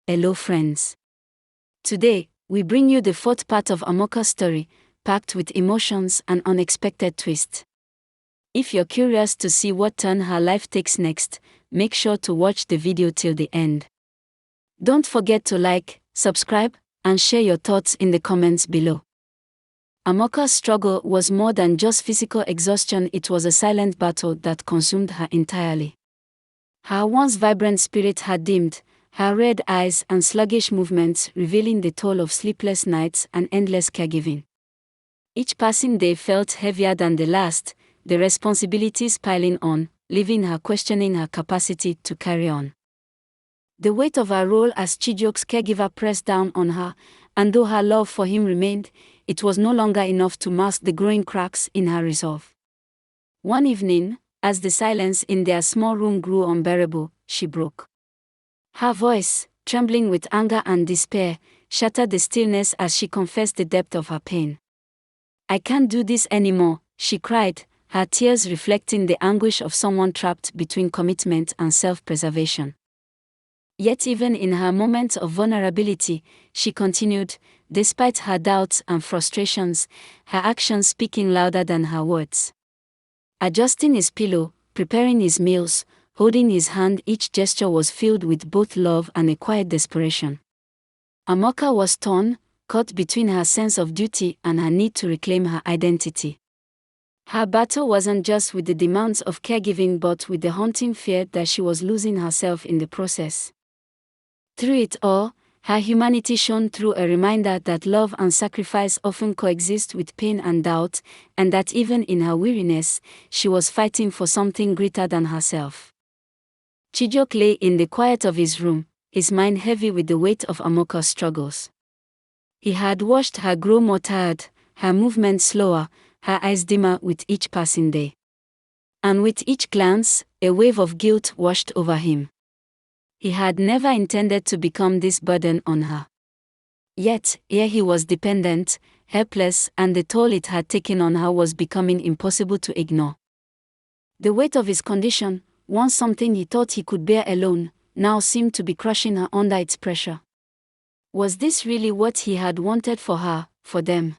Hello friends. Today, we bring you the fourth part of Amoka's story, packed with emotions and unexpected twists. If you're curious to see what turn her life takes next, make sure to watch the video till the end. Don't forget to like, subscribe, and share your thoughts in the comments below. Amoka's struggle was more than just physical exhaustion, it was a silent battle that consumed her entirely. Her once vibrant spirit had dimmed, her red eyes and sluggish movements revealing the toll of sleepless nights and endless caregiving. Each passing day felt heavier than the last, the responsibilities piling on, leaving her questioning her capacity to carry on. The weight of her role as Chiok's caregiver pressed down on her, and though her love for him remained, it was no longer enough to mask the growing cracks in her resolve. One evening, as the silence in their small room grew unbearable, she broke. Her voice, trembling with anger and despair, shattered the stillness as she confessed the depth of her pain. "I can't do this anymore," she cried, her tears reflecting the anguish of someone trapped between commitment and self-preservation. Yet even in her moments of vulnerability, she continued, despite her doubts and frustrations, her actions speaking louder than her words. Adjusting his pillow, preparing his meals, holding his hand, each gesture was filled with both love and a quiet desperation. Amoka was torn, caught between her sense of duty and her need to reclaim her identity. Her battle wasn't just with the demands of caregiving but with the haunting fear that she was losing herself in the process. Through it all, her humanity shone through, a reminder that love and sacrifice often coexist with pain and doubt, and that even in her weariness, she was fighting for something greater than herself. Chiok lay in the quiet of his room, his mind heavy with the weight of Amoka's struggles. He had watched her grow more tired, her movements slower, her eyes dimmer with each passing day. And with each glance, a wave of guilt washed over him. He had never intended to become this burden on her. Yet, here he was dependent, helpless, and the toll it had taken on her was becoming impossible to ignore. The weight of his condition, once something he thought he could bear alone, now seemed to be crushing her under its pressure. Was this really what he had wanted for her, for them?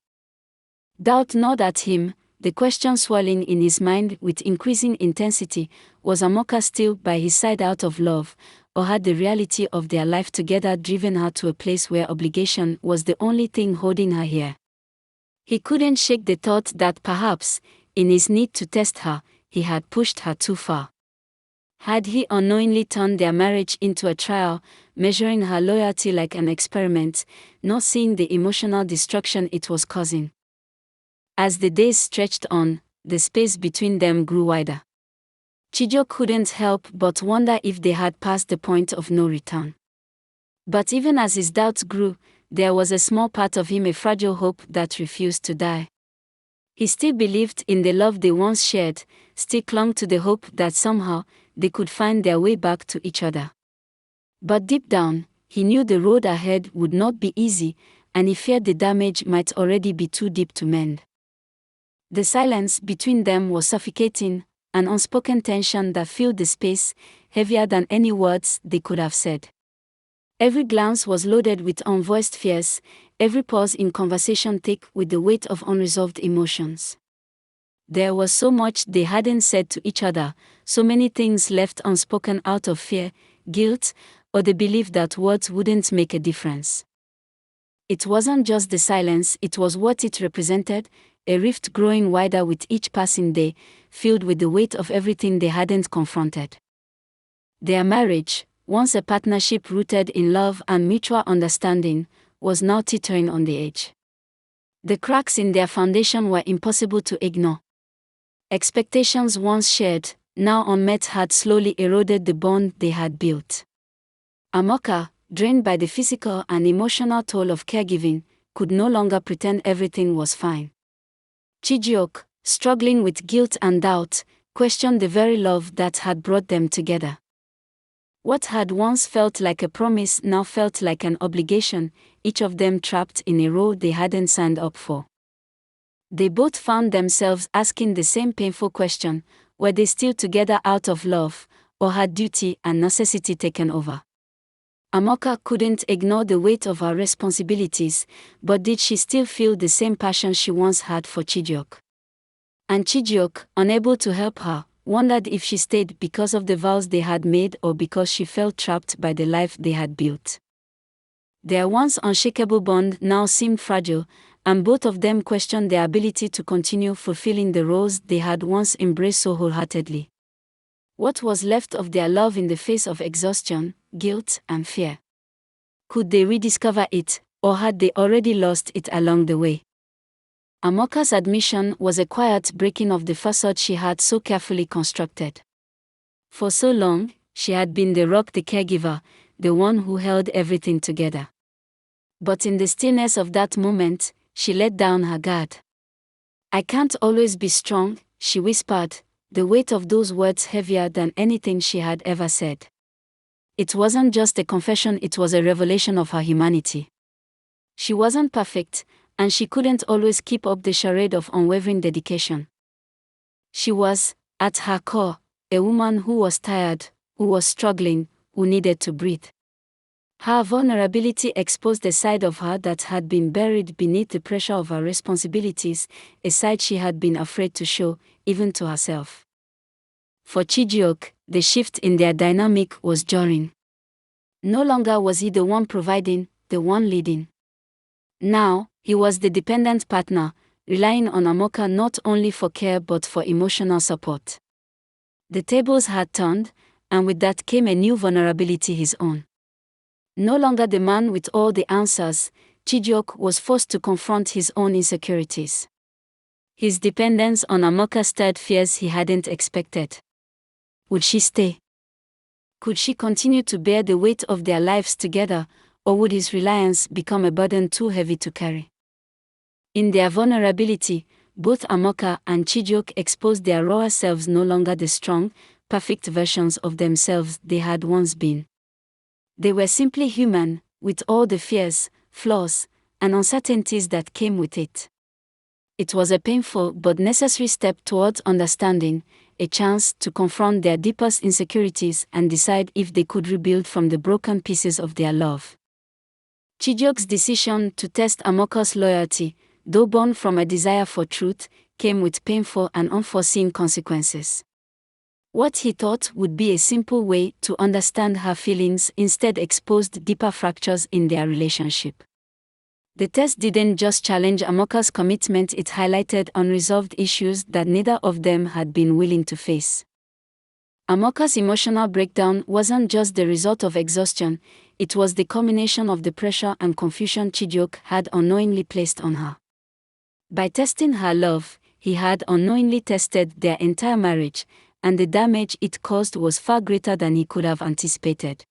Doubt gnawed at him, the question swirling in his mind with increasing intensity: was Amoka still by his side out of love, or had the reality of their life together driven her to a place where obligation was the only thing holding her here? He couldn't shake the thought that perhaps, in his need to test her, he had pushed her too far. Had he unknowingly turned their marriage into a trial, measuring her loyalty like an experiment, not seeing the emotional destruction it was causing? As the days stretched on, the space between them grew wider. Chiok couldn't help but wonder if they had passed the point of no return. But even as his doubts grew, there was a small part of him, a fragile hope that refused to die. He still believed in the love they once shared, still clung to the hope that somehow, they could find their way back to each other. But deep down, he knew the road ahead would not be easy, and he feared the damage might already be too deep to mend. The silence between them was suffocating, an unspoken tension that filled the space, heavier than any words they could have said. Every glance was loaded with unvoiced fears, every pause in conversation thick with the weight of unresolved emotions. There was so much they hadn't said to each other, so many things left unspoken out of fear, guilt, or the belief that words wouldn't make a difference. It wasn't just the silence, it was what it represented, a rift growing wider with each passing day, filled with the weight of everything they hadn't confronted. Their marriage, once a partnership rooted in love and mutual understanding, was now teetering on the edge. The cracks in their foundation were impossible to ignore. Expectations once shared, now unmet, had slowly eroded the bond they had built. Amoka, drained by the physical and emotional toll of caregiving, could no longer pretend everything was fine. Chiok, struggling with guilt and doubt, questioned the very love that had brought them together. What had once felt like a promise now felt like an obligation, each of them trapped in a role they hadn't signed up for. They both found themselves asking the same painful question: were they still together out of love, or had duty and necessity taken over? Amoka couldn't ignore the weight of her responsibilities, but did she still feel the same passion she once had for Chiok? And Chiok, unable to help her, wondered if she stayed because of the vows they had made or because she felt trapped by the life they had built. Their once unshakable bond now seemed fragile, and both of them questioned their ability to continue fulfilling the roles they had once embraced so wholeheartedly. What was left of their love in the face of exhaustion, guilt, and fear? Could they rediscover it, or had they already lost it along the way? Amoka's admission was a quiet breaking of the facade she had so carefully constructed. For so long, she had been the rock, the caregiver, the one who held everything together. But in the stillness of that moment, she let down her guard. "I can't always be strong," she whispered, the weight of those words heavier than anything she had ever said. It wasn't just a confession, it was a revelation of her humanity. She wasn't perfect, and she couldn't always keep up the charade of unwavering dedication. She was, at her core, a woman who was tired, who was struggling, who needed to breathe. Her vulnerability exposed a side of her that had been buried beneath the pressure of her responsibilities, a side she had been afraid to show, even to herself. For Chiok, the shift in their dynamic was jarring. No longer was he the one providing, the one leading. Now, he was the dependent partner, relying on Amoka not only for care but for emotional support. The tables had turned, and with that came a new vulnerability, his own. No longer the man with all the answers, Chiok was forced to confront his own insecurities. His dependence on Amoka stirred fears he hadn't expected. Would she stay? Could she continue to bear the weight of their lives together, or would his reliance become a burden too heavy to carry? In their vulnerability, both Amoka and Chiok exposed their rawer selves, no longer the strong, perfect versions of themselves they had once been. They were simply human, with all the fears, flaws, and uncertainties that came with it. It was a painful but necessary step towards understanding, a chance to confront their deepest insecurities and decide if they could rebuild from the broken pieces of their love. Chiok's decision to test Amoka's loyalty, though born from a desire for truth, came with painful and unforeseen consequences. What he thought would be a simple way to understand her feelings instead exposed deeper fractures in their relationship. The test didn't just challenge Amoka's commitment, it highlighted unresolved issues that neither of them had been willing to face. Amoka's emotional breakdown wasn't just the result of exhaustion, it was the culmination of the pressure and confusion Chiok had unknowingly placed on her. By testing her love, he had unknowingly tested their entire marriage, and the damage it caused was far greater than he could have anticipated.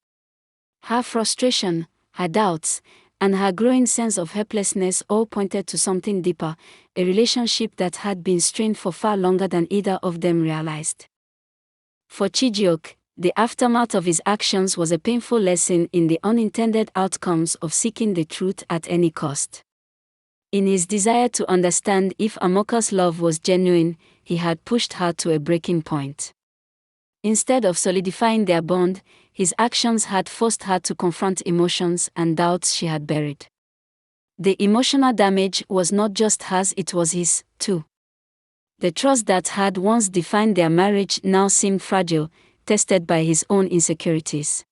Her frustration, her doubts, and her growing sense of helplessness all pointed to something deeper, a relationship that had been strained for far longer than either of them realized. For Chiok, the aftermath of his actions was a painful lesson in the unintended outcomes of seeking the truth at any cost. In his desire to understand if Amoka's love was genuine, he had pushed her to a breaking point. Instead of solidifying their bond, his actions had forced her to confront emotions and doubts she had buried. The emotional damage was not just hers, it was his, too. The trust that had once defined their marriage now seemed fragile, tested by his own insecurities.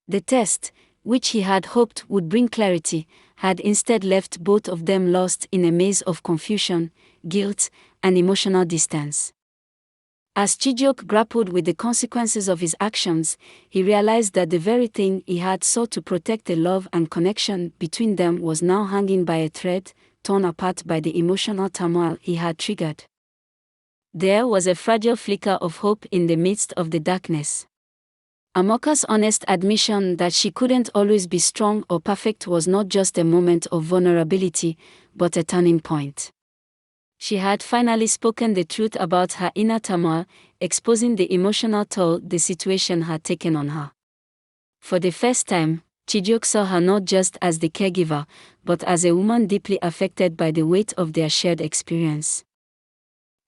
The test, which he had hoped would bring clarity, had instead left both of them lost in a maze of confusion, guilt, and emotional distance. As Chiok grappled with the consequences of his actions, he realized that the very thing he had sought to protect, the love and connection between them, was now hanging by a thread, torn apart by the emotional turmoil he had triggered. There was a fragile flicker of hope in the midst of the darkness. Amoka's honest admission that she couldn't always be strong or perfect was not just a moment of vulnerability, but a turning point. She had finally spoken the truth about her inner turmoil, exposing the emotional toll the situation had taken on her. For the first time, Chiok saw her not just as the caregiver, but as a woman deeply affected by the weight of their shared experience.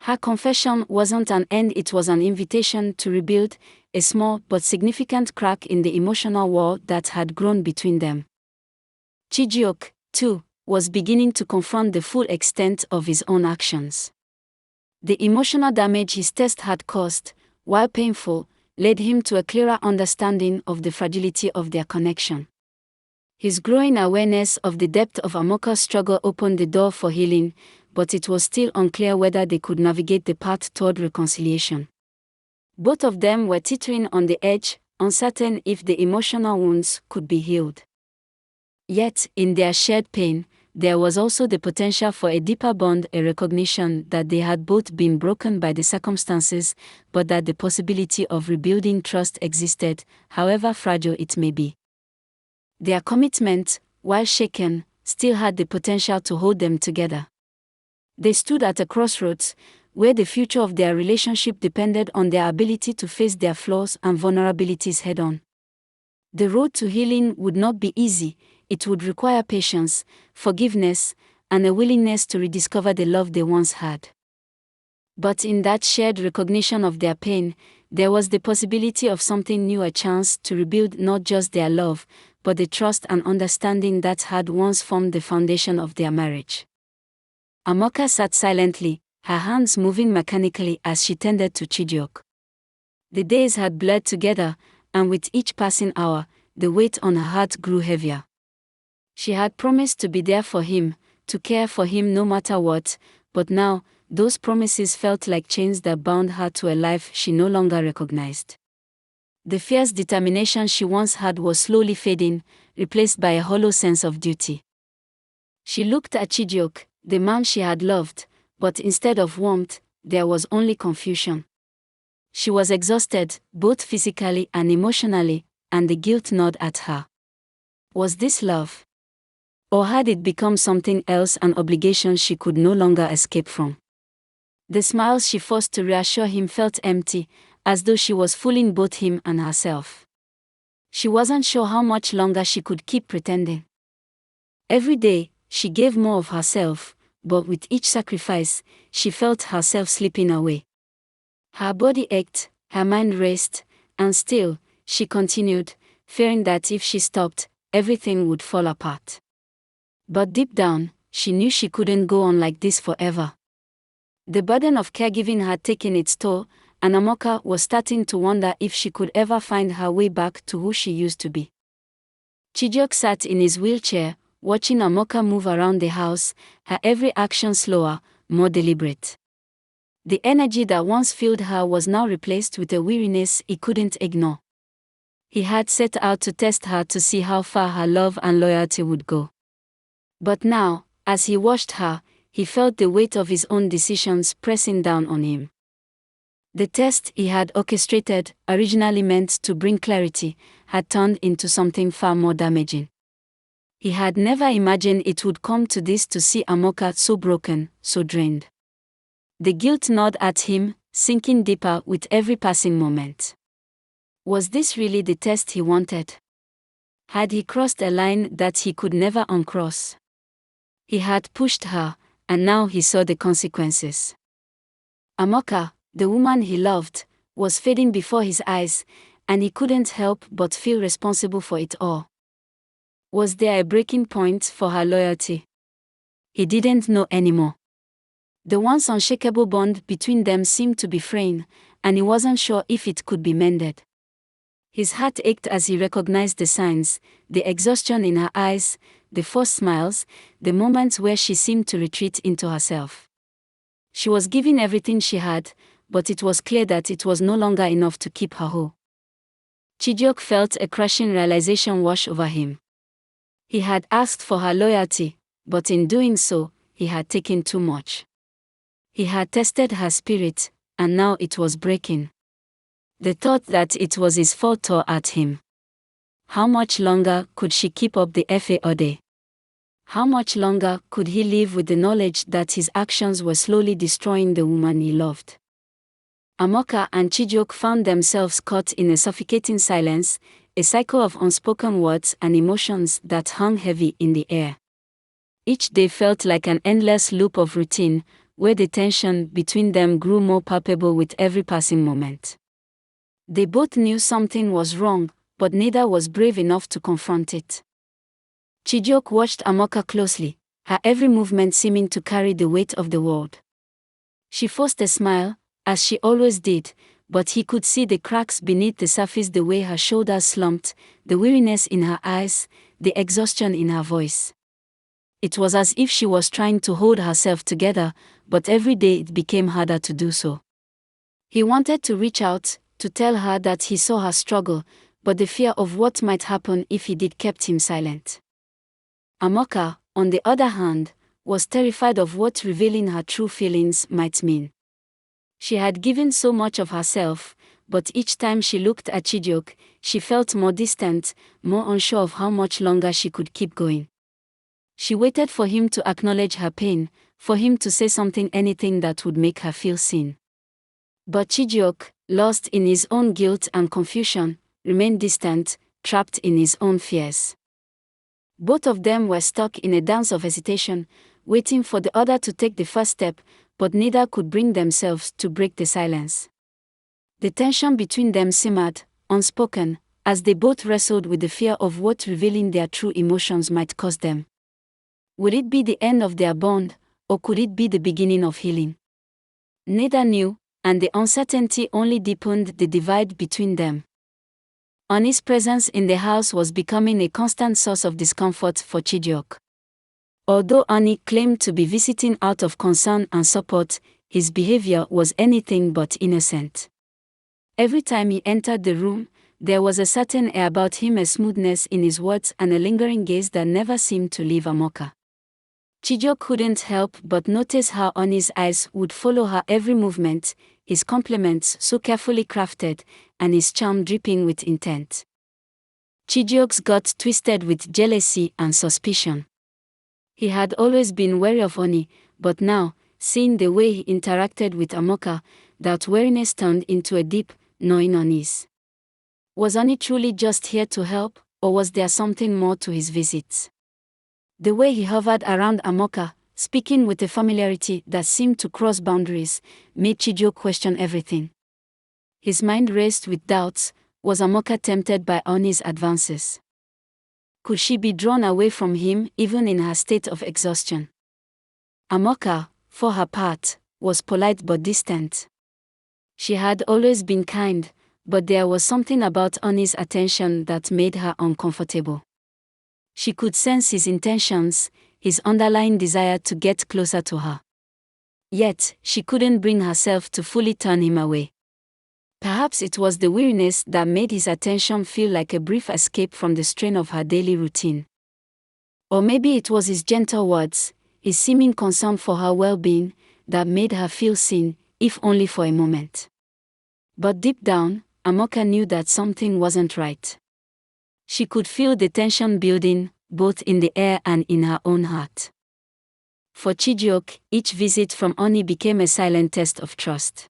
Her confession wasn't an end, it was an invitation to rebuild, a small but significant crack in the emotional wall that had grown between them. Chiok, too, was beginning to confront the full extent of his own actions. The emotional damage his test had caused, while painful, led him to a clearer understanding of the fragility of their connection. His growing awareness of the depth of Amoka's struggle opened the door for healing, but it was still unclear whether they could navigate the path toward reconciliation. Both of them were teetering on the edge, uncertain if the emotional wounds could be healed. Yet, in their shared pain, there was also the potential for a deeper bond, a recognition that they had both been broken by the circumstances, but that the possibility of rebuilding trust existed, however fragile it may be. Their commitment, while shaken, still had the potential to hold them together. They stood at a crossroads, where the future of their relationship depended on their ability to face their flaws and vulnerabilities head-on. The road to healing would not be easy. It would require patience, forgiveness, and a willingness to rediscover the love they once had. But in that shared recognition of their pain, there was the possibility of something new, a chance to rebuild not just their love, but the trust and understanding that had once formed the foundation of their marriage. Amoka sat silently, her hands moving mechanically as she tended to Chiok. The days had blurred together, and with each passing hour, the weight on her heart grew heavier. She had promised to be there for him, to care for him no matter what, but now, those promises felt like chains that bound her to a life she no longer recognized. The fierce determination she once had was slowly fading, replaced by a hollow sense of duty. She looked at Chiok, the man she had loved, but instead of warmth, there was only confusion. She was exhausted, both physically and emotionally, and the guilt gnawed at her. Was this love? Or had it become something else, an obligation she could no longer escape from? The smiles she forced to reassure him felt empty, as though she was fooling both him and herself. She wasn't sure how much longer she could keep pretending. Every day, she gave more of herself, but with each sacrifice, she felt herself slipping away. Her body ached, her mind raced, and still, she continued, fearing that if she stopped, everything would fall apart. But deep down, she knew she couldn't go on like this forever. The burden of caregiving had taken its toll, and Amoka was starting to wonder if she could ever find her way back to who she used to be. Chiok sat in his wheelchair, watching Amoka move around the house, her every action slower, more deliberate. The energy that once filled her was now replaced with a weariness he couldn't ignore. He had set out to test her to see how far her love and loyalty would go. But now, as he watched her, he felt the weight of his own decisions pressing down on him. The test he had orchestrated, originally meant to bring clarity, had turned into something far more damaging. He had never imagined it would come to this, to see Amoka so broken, so drained. The guilt gnawed at him, sinking deeper with every passing moment. Was this really the test he wanted? Had he crossed a line that he could never uncross? He had pushed her, and now he saw the consequences. Amoka, the woman he loved, was fading before his eyes, and he couldn't help but feel responsible for it all. Was there a breaking point for her loyalty? He didn't know anymore. The once unshakable bond between them seemed to be fraying, and he wasn't sure if it could be mended. His heart ached as he recognized the signs, the exhaustion in her eyes, the forced smiles, the moments where she seemed to retreat into herself. She was giving everything she had, but it was clear that it was no longer enough to keep her whole. Chiok felt a crushing realization wash over him. He had asked for her loyalty, but in doing so, he had taken too much. He had tested her spirit, and now it was breaking. The thought that it was his fault tore at him. How much longer could she keep up the FAOD? How much longer could he live with the knowledge that his actions were slowly destroying the woman he loved? Amoka and Chiok found themselves caught in a suffocating silence, a cycle of unspoken words and emotions that hung heavy in the air. Each day felt like an endless loop of routine, where the tension between them grew more palpable with every passing moment. They both knew something was wrong, but neither was brave enough to confront it. Chiok watched Amoka closely, her every movement seeming to carry the weight of the world. She forced a smile, as she always did, but he could see the cracks beneath the surface, the way her shoulders slumped, the weariness in her eyes, the exhaustion in her voice. It was as if she was trying to hold herself together, but every day it became harder to do so. He wanted to reach out, to tell her that he saw her struggle, but the fear of what might happen if he did kept him silent. Amoka, on the other hand, was terrified of what revealing her true feelings might mean. She had given so much of herself, but each time she looked at Chiok, she felt more distant, more unsure of how much longer she could keep going. She waited for him to acknowledge her pain, for him to say something, anything that would make her feel seen. But Chiok, lost in his own guilt and confusion, remained distant, trapped in his own fears. Both of them were stuck in a dance of hesitation, waiting for the other to take the first step, but neither could bring themselves to break the silence. The tension between them simmered, unspoken, as they both wrestled with the fear of what revealing their true emotions might cost them. Would it be the end of their bond, or could it be the beginning of healing? Neither knew, and the uncertainty only deepened the divide between them. Ani's presence in the house was becoming a constant source of discomfort for Chiok. Although Ani claimed to be visiting out of concern and support, his behavior was anything but innocent. Every time he entered the room, there was a certain air about him, a smoothness in his words and a lingering gaze that never seemed to leave Amoka. Chiok couldn't help but notice how Ani's eyes would follow her every movement, his compliments so carefully crafted, and his charm dripping with intent. Chiok's gut twisted with jealousy and suspicion. He had always been wary of Ani, but now, seeing the way he interacted with Amoka, that wariness turned into a deep, gnawing unease. Was Ani truly just here to help, or was there something more to his visits? The way he hovered around Amoka, speaking with a familiarity that seemed to cross boundaries, made Chiok question everything. His mind raced with doubts. Was Amoka tempted by Ani's advances? Could she be drawn away from him even in her state of exhaustion? Amoka, for her part, was polite but distant. She had always been kind, but there was something about Ani's attention that made her uncomfortable. She could sense his intentions, his underlying desire to get closer to her. Yet, she couldn't bring herself to fully turn him away. Perhaps it was the weariness that made his attention feel like a brief escape from the strain of her daily routine. Or maybe it was his gentle words, his seeming concern for her well-being, that made her feel seen, if only for a moment. But deep down, Amoka knew that something wasn't right. She could feel the tension building, both in the air and in her own heart. For Chiok, each visit from Ani became a silent test of trust.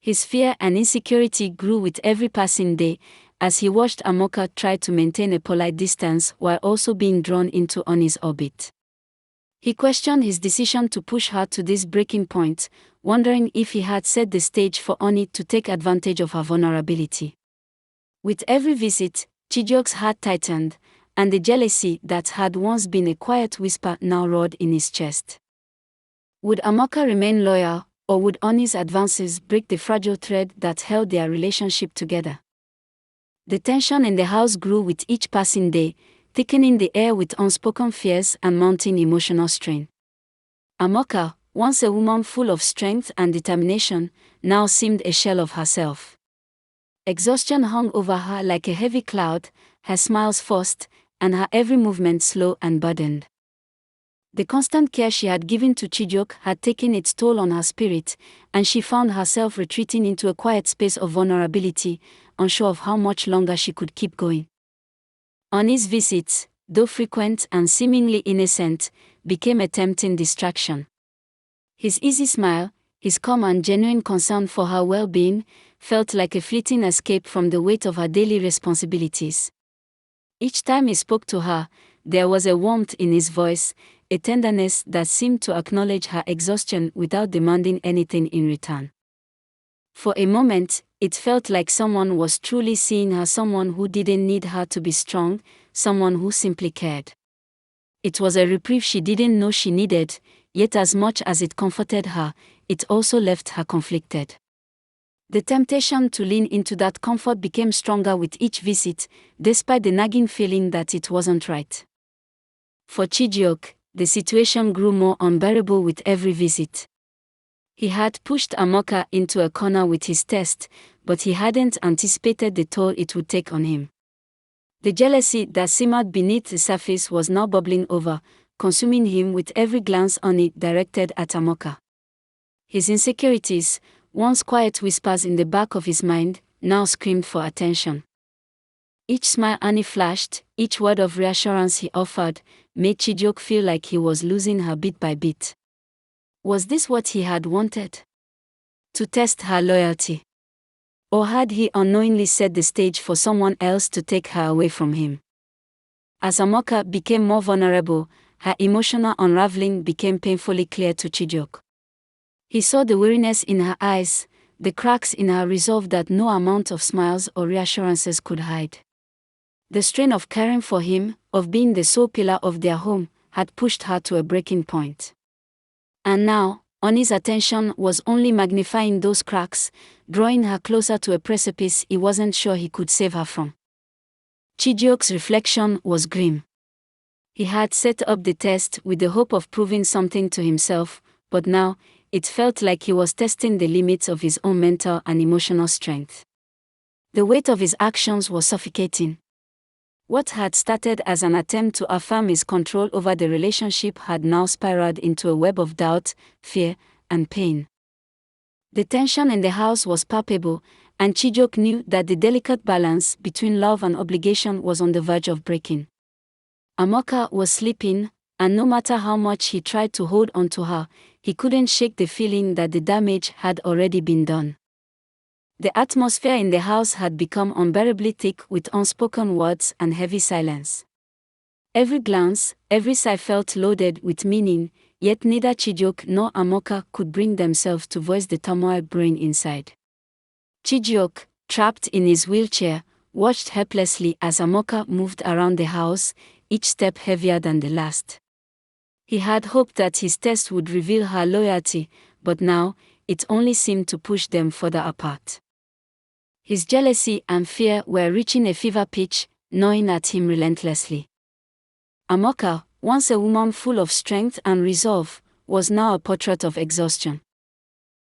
His fear and insecurity grew with every passing day, as he watched Amoka try to maintain a polite distance while also being drawn into Ani's orbit. He questioned his decision to push her to this breaking point, wondering if he had set the stage for Ani to take advantage of her vulnerability. With every visit, Chiok's heart tightened, and the jealousy that had once been a quiet whisper now roared in his chest. Would Amoka remain loyal, or would Ani's advances break the fragile thread that held their relationship together? The tension in the house grew with each passing day, thickening the air with unspoken fears and mounting emotional strain. Amoka, once a woman full of strength and determination, now seemed a shell of herself. Exhaustion hung over her like a heavy cloud, her smiles forced, and her every movement slow and burdened. The constant care she had given to Chiok had taken its toll on her spirit, and she found herself retreating into a quiet space of vulnerability, unsure of how much longer she could keep going. Ani's visits, though frequent and seemingly innocent, became a tempting distraction. His easy smile, his calm and genuine concern for her well-being, felt like a fleeting escape from the weight of her daily responsibilities. Each time he spoke to her, there was a warmth in his voice, a tenderness that seemed to acknowledge her exhaustion without demanding anything in return. For a moment, It felt like someone was truly seeing her, someone who didn't need her to be strong, someone who simply cared. It was a reprieve she didn't know she needed, yet as much as it comforted her, it also left her conflicted. The temptation to lean into that comfort became stronger with each visit, despite the nagging feeling that it wasn't right. For Chiok, the situation grew more unbearable with every visit. He had pushed Amoka into a corner with his test, but he hadn't anticipated the toll it would take on him. The jealousy that simmered beneath the surface was now bubbling over, consuming him with every glance on it directed at Amoka. His insecurities, once quiet whispers in the back of his mind, now screamed for attention. Each smile Annie flashed, each word of reassurance he offered, made Chiok feel like he was losing her bit by bit. Was this what he had wanted? To test her loyalty? Or had he unknowingly set the stage for someone else to take her away from him? As Amoka became more vulnerable, her emotional unraveling became painfully clear to Chiok. He saw the weariness in her eyes, the cracks in her resolve that no amount of smiles or reassurances could hide. The strain of caring for him, of being the sole pillar of their home, had pushed her to a breaking point. And now, Oni's attention was only magnifying those cracks, drawing her closer to a precipice he wasn't sure he could save her from. Chiok's reflection was grim. He had set up the test with the hope of proving something to himself, but now, it felt like he was testing the limits of his own mental and emotional strength. The weight of his actions was suffocating. What had started as an attempt to affirm his control over the relationship had now spiraled into a web of doubt, fear, and pain. The tension in the house was palpable, and Chiok knew that the delicate balance between love and obligation was on the verge of breaking. Amoka was sleeping, and no matter how much he tried to hold on to her, he couldn't shake the feeling that the damage had already been done. The atmosphere in the house had become unbearably thick with unspoken words and heavy silence. Every glance, every sigh felt loaded with meaning, yet neither Chiok nor Amoka could bring themselves to voice the turmoil brewing inside. Chiok, trapped in his wheelchair, watched helplessly as Amoka moved around the house, each step heavier than the last. He had hoped that his test would reveal her loyalty, but now, it only seemed to push them further apart. His jealousy and fear were reaching a fever pitch, gnawing at him relentlessly. Amoka, once a woman full of strength and resolve, was now a portrait of exhaustion.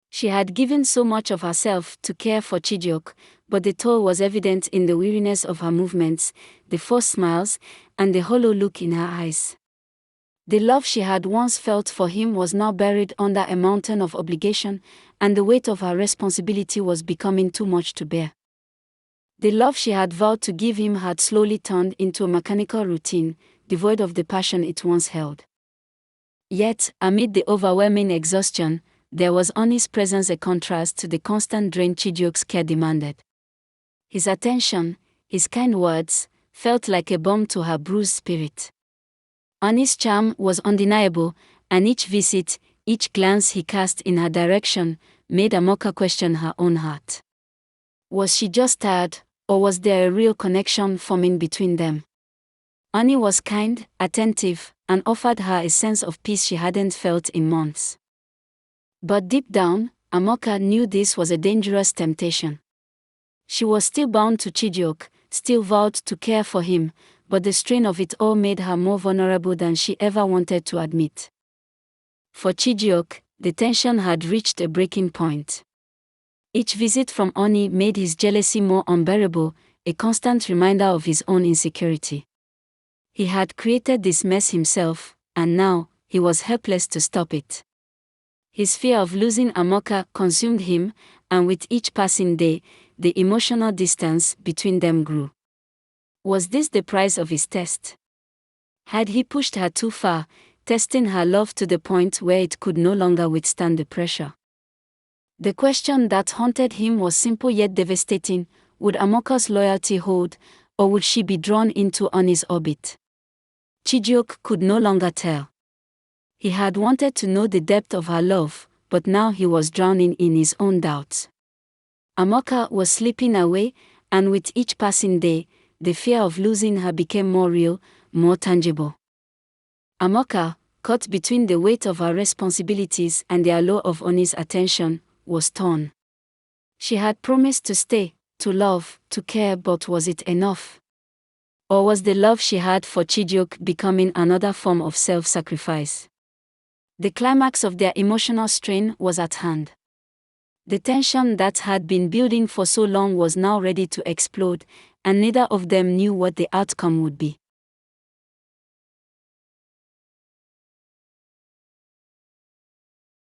She had given so much of herself to care for Chiok, but the toll was evident in the weariness of her movements, the forced smiles, and the hollow look in her eyes. The love she had once felt for him was now buried under a mountain of obligation, and the weight of her responsibility was becoming too much to bear. The love she had vowed to give him had slowly turned into a mechanical routine, devoid of the passion it once held. Yet, amid the overwhelming exhaustion, there was Oni's presence, a contrast to the constant drain Chiok's care demanded. His attention, his kind words, felt like a balm to her bruised spirit. Oni's charm was undeniable, and each visit, each glance he cast in her direction, made Amoka question her own heart. Was she just tired, or was there a real connection forming between them? Oni was kind, attentive, and offered her a sense of peace she hadn't felt in months. But deep down, Amoka knew this was a dangerous temptation. She was still bound to Chiok, still vowed to care for him, but the strain of it all made her more vulnerable than she ever wanted to admit. For Chiok, the tension had reached a breaking point. Each visit from Oni made his jealousy more unbearable, a constant reminder of his own insecurity. He had created this mess himself, and now, he was helpless to stop it. His fear of losing Amoka consumed him, and with each passing day, the emotional distance between them grew. Was this the price of his test? Had he pushed her too far, testing her love to the point where it could no longer withstand the pressure? The question that haunted him was simple yet devastating: would Amoka's loyalty hold, or would she be drawn into Oni's orbit? Chiok could no longer tell. He had wanted to know the depth of her love, but now he was drowning in his own doubts. Amoka was slipping away, and with each passing day, the fear of losing her became more real, more tangible. Amoka, caught between the weight of her responsibilities and the allure of Oni's attention, was torn. She had promised to stay, to love, to care, but was it enough? Or was the love she had for Chiok becoming another form of self-sacrifice? The climax of their emotional strain was at hand. The tension that had been building for so long was now ready to explode, and neither of them knew what the outcome would be.